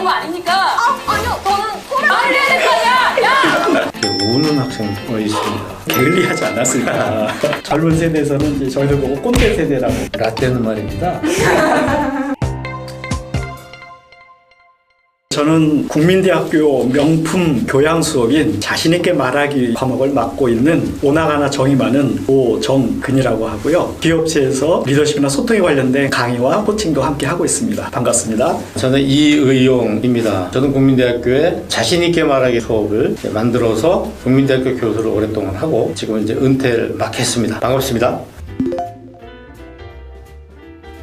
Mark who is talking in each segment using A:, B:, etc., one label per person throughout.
A: 거 아닙니까?
B: 아니요, 저는 코를
A: 말을 해야 될 거 아니야! 야!
C: 우는 학생도 있습니다. 게을리하지 않았을까. 젊은 세대에서는 이제 저희들 보고 꼰대 세대라고. 라떼는 말입니다. 저는 국민대학교 명품 교양 수업인 자신있게 말하기 과목을 맡고 있는 오나가나 정이 많은 오정근이라고 하고요. 기업체에서 리더십이나 소통에 관련된 강의와 코칭도 함께 하고 있습니다. 반갑습니다.
D: 저는 이의용입니다. 저는 국민대학교에 자신있게 말하기 수업을 만들어서 국민대학교 교수를 오랫동안 하고 지금 이제 은퇴를 막 했습니다. 반갑습니다.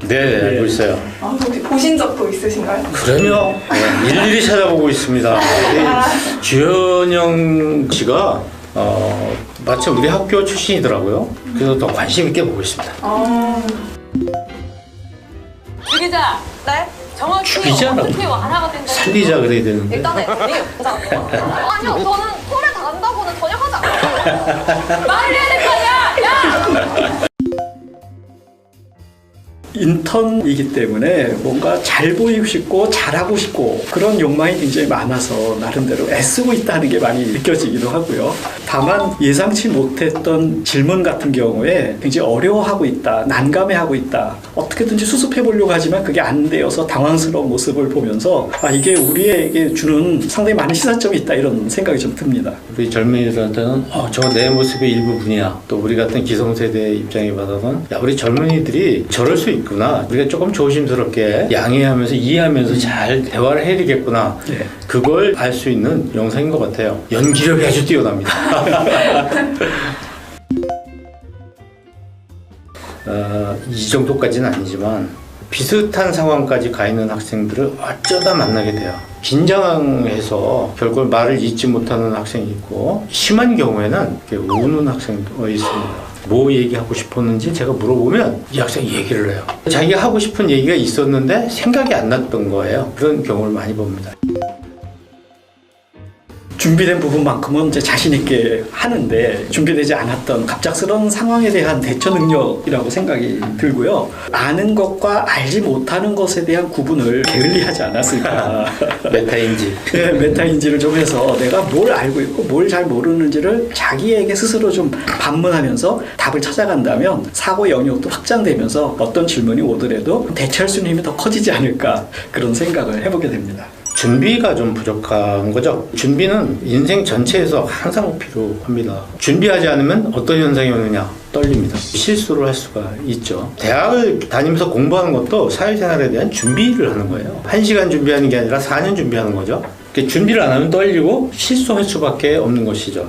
D: 네, 알고 있어요.
B: 혹시 보신 적도 있으신가요?
D: 그럼요. 네, 일일이 찾아보고 있습니다. 주현영 씨가 마침 우리 학교 출신이더라고요. 그래서 더 관심 있게 보고 있습니다.
A: 주 기자!
B: 네?
A: 정확히
D: 죽이자라고.
A: 어떻게 완화가 된다는
D: 살리자 그래야 되는데.
B: 일단은 아니요, 저는 코를 다른다고는 전혀 하지 않아요.
A: 말을 해야 될 거 아니야! 야!
C: 인턴이기 때문에 뭔가 잘 보이고 싶고 잘하고 싶고 그런 욕망이 굉장히 많아서 나름대로 애쓰고 있다는 게 많이 느껴지기도 하고요. 다만 예상치 못했던 질문 같은 경우에 굉장히 어려워하고 있다, 난감해하고 있다, 어떻게든지 수습해 보려고 하지만 그게 안 되어서 당황스러운 모습을 보면서 이게 우리에게 주는 상당히 많은 시사점이 있다, 이런 생각이 좀 듭니다.
D: 우리 젊은이들한테는 저거 내 모습의 일부분이야. 또 우리 같은 기성세대의 입장에 받아서는 야, 우리 젊은이들이 저럴 수 있구나. 우리가 조금 조심스럽게 양해하면서 이해하면서 잘 대화를 해야 되겠구나.
C: 네.
D: 그걸 알 수 있는 영상인 것 같아요. 연기력이 아주 뛰어납니다. 이 정도까지는 아니지만 비슷한 상황까지 가 있는 학생들을 어쩌다 만나게 돼요. 긴장해서 결국 말을 잇지 못하는 학생이 있고, 심한 경우에는 이렇게 우는 학생도 있습니다. 뭐 얘기하고 싶었는지 제가 물어보면 이 학생이 얘기를 해요. 자기가 하고 싶은 얘기가 있었는데 생각이 안 났던 거예요. 그런 경우를 많이 봅니다.
C: 준비된 부분만큼은 이제 자신 있게 하는데 준비되지 않았던 갑작스러운 상황에 대한 대처 능력이라고 생각이 들고요. 아는 것과 알지 못하는 것에 대한 구분을 게을리하지 않았을까.
D: 메타인지.
C: 네, 메타인지를 좀 해서 내가 뭘 알고 있고 뭘 잘 모르는지를 자기에게 스스로 좀 반문하면서 답을 찾아간다면 사고 영역도 확장되면서 어떤 질문이 오더라도 대처할 수 있는 힘이 더 커지지 않을까, 그런 생각을 해보게 됩니다.
D: 준비가 좀 부족한 거죠. 준비는 인생 전체에서 항상 필요합니다. 준비하지 않으면 어떤 현상이 오느냐? 떨립니다. 실수를 할 수가 있죠. 대학을 다니면서 공부하는 것도 사회생활에 대한 준비를 하는 거예요. 1시간 준비하는 게 아니라 4년 준비하는 거죠. 준비를 안 하면 떨리고 실수할 수밖에 없는 것이죠.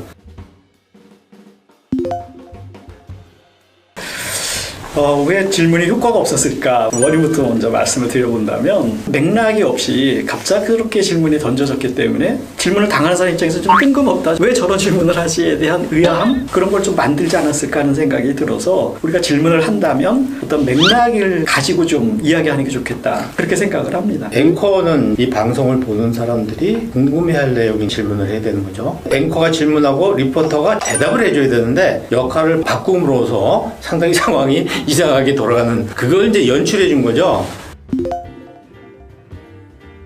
C: 왜 질문이 효과가 없었을까? 원인부터 먼저 말씀을 드려본다면, 맥락이 없이 갑작스럽게 질문이 던져졌기 때문에 질문을 당하는 사람 입장에서 좀 뜬금없다, 왜 저런 질문을 하지에 대한 의아함? 그런 걸 좀 만들지 않았을까 하는 생각이 들어서 우리가 질문을 한다면 어떤 맥락을 가지고 좀 이야기하는 게 좋겠다, 그렇게 생각을 합니다.
D: 앵커는 이 방송을 보는 사람들이 궁금해할 내용인 질문을 해야 되는 거죠. 앵커가 질문하고 리포터가 대답을 해줘야 되는데 역할을 바꿈으로써 상당히 상황이 이상하게 돌아가는, 그걸 이제 연출해 준 거죠.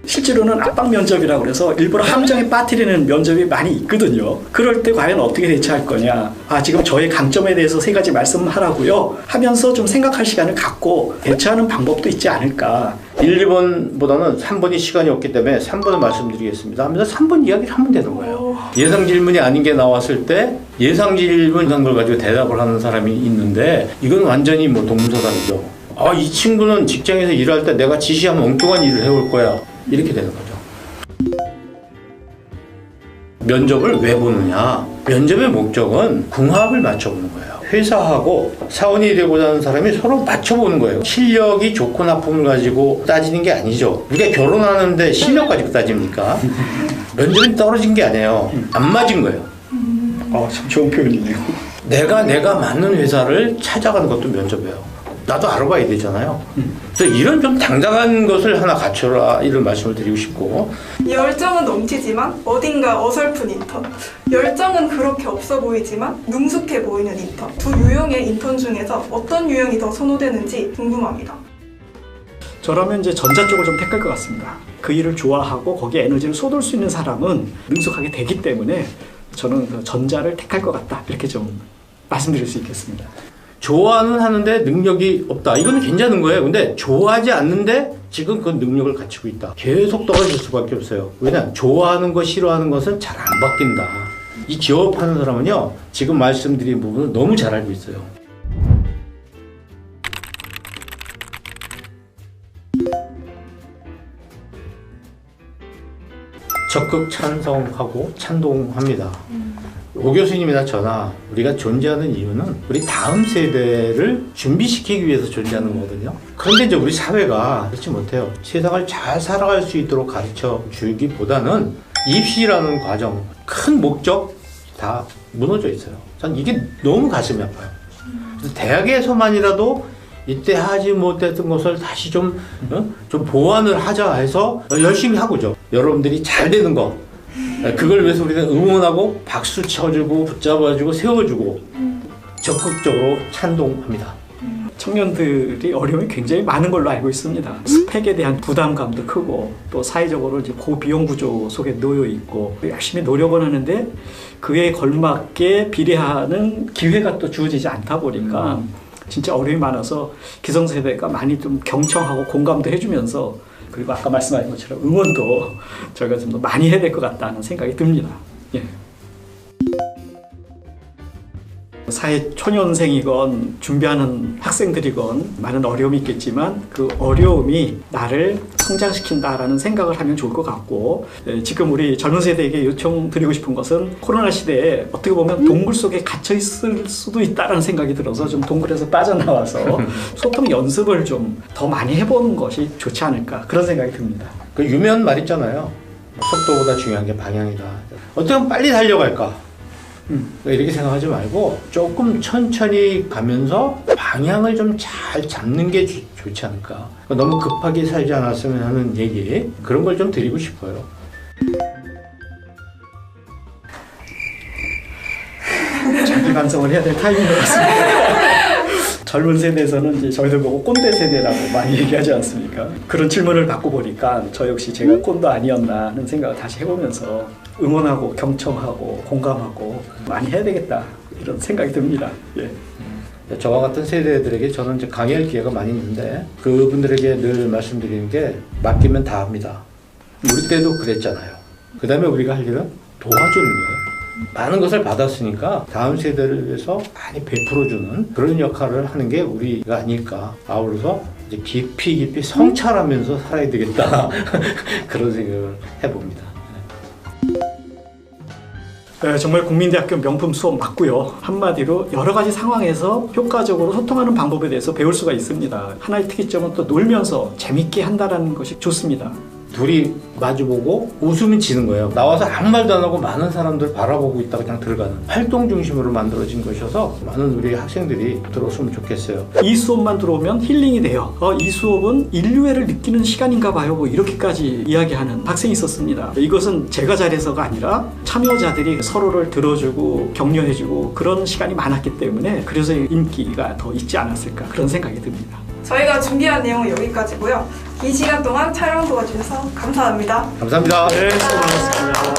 C: 실제로는 압박 면접이라고 그래서 일부러 함정에 빠뜨리는 면접이 많이 있거든요. 그럴 때 과연 어떻게 대처할 거냐, 지금 저의 강점에 대해서 3가지 말씀하라고요 하면서 좀 생각할 시간을 갖고 대처하는 방법도 있지 않을까.
D: 1, 2번보다는 3번이 시간이 없기 때문에 3번을 말씀드리겠습니다 하면서 3번 이야기를 하면 되는 거예요. 예상 질문이 아닌 게 나왔을 때 예상 질문한 걸 가지고 대답을 하는 사람이 있는데, 이건 완전히 동문서답이죠. 이 친구는 직장에서 일할 때 내가 지시하면 엉뚱한 일을 해올 거야, 이렇게 되는 거죠. 면접을 왜 보느냐? 면접의 목적은 궁합을 맞춰보는 거예요. 회사하고 사원이 되고자 하는 사람이 서로 맞춰보는 거예요. 실력이 좋고 나쁨을 가지고 따지는 게 아니죠. 우리가 결혼하는데 실력 가지고 따집니까? 면접이 떨어진 게 아니에요. 안 맞은 거예요.
C: 참 좋은 표현이네요.
D: 내가 맞는 회사를 찾아가는 것도 면접이에요. 나도 알아봐야 되잖아요. 그래서 이런 좀 당당한 것을 하나 갖춰라, 이런 말씀을 드리고 싶고.
E: 열정은 넘치지만 어딘가 어설픈 인턴, 열정은 그렇게 없어 보이지만 능숙해 보이는 인턴, 두 유형의 인턴 중에서 어떤 유형이 더 선호되는지 궁금합니다.
C: 저라면 이제 전자 쪽을 좀 택할 것 같습니다. 그 일을 좋아하고 거기에 에너지를 쏟을 수 있는 사람은 능숙하게 되기 때문에 저는 그 전자를 택할 것 같다. 이렇게 좀 말씀드릴 수 있겠습니다.
D: 좋아는 하는데 능력이 없다. 이거는 괜찮은 거예요. 근데 좋아하지 않는데 지금 그 능력을 갖추고 있다. 계속 떨어질 수밖에 없어요. 왜냐? 좋아하는 거 싫어하는 것은 잘 안 바뀐다. 이 기업하는 사람은요, 지금 말씀드린 부분을 너무 잘 알고 있어요. 적극 찬성하고 찬동합니다. 오 교수님이나 저나 우리가 존재하는 이유는 우리 다음 세대를 준비시키기 위해서 존재하는 거거든요. 그런데 이제 우리 사회가 그렇지 못해요. 세상을 잘 살아갈 수 있도록 가르쳐 주기보다는 입시라는 과정, 큰 목적 다 무너져 있어요. 전 이게 너무 가슴이 아파요. 그래서 대학에서만이라도 이때 하지 못했던 것을 다시 좀 보완을 하자 해서 열심히 하고죠. 여러분들이 잘 되는 거, 그걸 위해서 우리는 응원하고 박수 쳐주고 붙잡아주고 세워주고 적극적으로 찬동합니다.
C: 청년들이 어려움이 굉장히 많은 걸로 알고 있습니다. 스펙에 대한 부담감도 크고 또 사회적으로 이제 고비용 구조 속에 놓여 있고 열심히 노력은 하는데 그에 걸맞게 비례하는 기회가 또 주어지지 않다 보니까 진짜 어려움이 많아서 기성세대가 많이 좀 경청하고 공감도 해주면서 그리고 아까 말씀하신 것처럼 응원도 저희가 좀 더 많이 해야 될 것 같다는 생각이 듭니다. 예. 사회 초년생이건 준비하는 학생들이건 많은 어려움이 있겠지만 그 어려움이 나를 성장시킨다라는 생각을 하면 좋을 것 같고, 지금 우리 젊은 세대에게 요청드리고 싶은 것은 코로나 시대에 어떻게 보면 동굴 속에 gat혀 있을 수도 있다는 생각이 들어서 좀 동굴에서 빠져나와서 소통 연습을 좀 더 많이 해보는 것이 좋지 않을까 그런 생각이 듭니다.
D: 그 유명한 말 있잖아요. 속도보다 중요한 게 방향이다. 어떻게 하면 빨리 달려갈까? 이렇게 생각하지 말고 조금 천천히 가면서 방향을 좀 잘 잡는 게 좋지 않을까. 너무 급하게 살지 않았으면 하는 얘기, 그런 걸 좀 드리고 싶어요.
C: 자기 반성을 해야 될 타이밍인 것 같습니다. 젊은 세대에서는 이제 저희들 보고 꼰대 세대라고 많이 얘기하지 않습니까? 그런 질문을 받고 보니까 저 역시 제가 꼰대 아니었나 하는 생각을 다시 해보면서 응원하고 경청하고 공감하고 많이 해야 되겠다 이런 생각이 듭니다. 예.
D: 저와 같은 세대들에게 저는 이제 강의할 기회가 많이 있는데 그분들에게 늘 말씀드리는 게 맡기면 다 합니다. 우리 때도 그랬잖아요. 그 다음에 우리가 할 일은 도와주는 거예요. 많은 것을 받았으니까 다음 세대를 위해서 많이 베풀어주는 그런 역할을 하는 게 우리가 아닐까. 아울러서 이제 깊이 성찰하면서 살아야 되겠다. 그런 생각을 해봅니다.
C: 정말 국민대학교 명품 수업 맞고요. 한마디로 여러 가지 상황에서 효과적으로 소통하는 방법에 대해서 배울 수가 있습니다. 하나의 특이점은 또 놀면서 재밌게 한다는 것이 좋습니다.
D: 둘이 마주보고 웃으면 지는 거예요. 나와서 아무 말도 안 하고 많은 사람들 바라보고 있다가 그냥 들어가는 활동 중심으로 만들어진 것이어서 많은 우리 학생들이 들어왔으면 좋겠어요.
C: 이 수업만 들어오면 힐링이 돼요. 이 수업은 인류애를 느끼는 시간인가 봐요. 뭐 이렇게까지 이야기하는 학생이 있었습니다. 이것은 제가 잘해서가 아니라 참여자들이 서로를 들어주고 격려해주고 그런 시간이 많았기 때문에 그래서 인기가 더 있지 않았을까 그런 생각이 듭니다.
E: 저희가 준비한 내용은 여기까지고요. 긴 시간 동안 촬영 도와주셔서 감사합니다.
D: 감사합니다.
C: 네, 수고 많았습니다.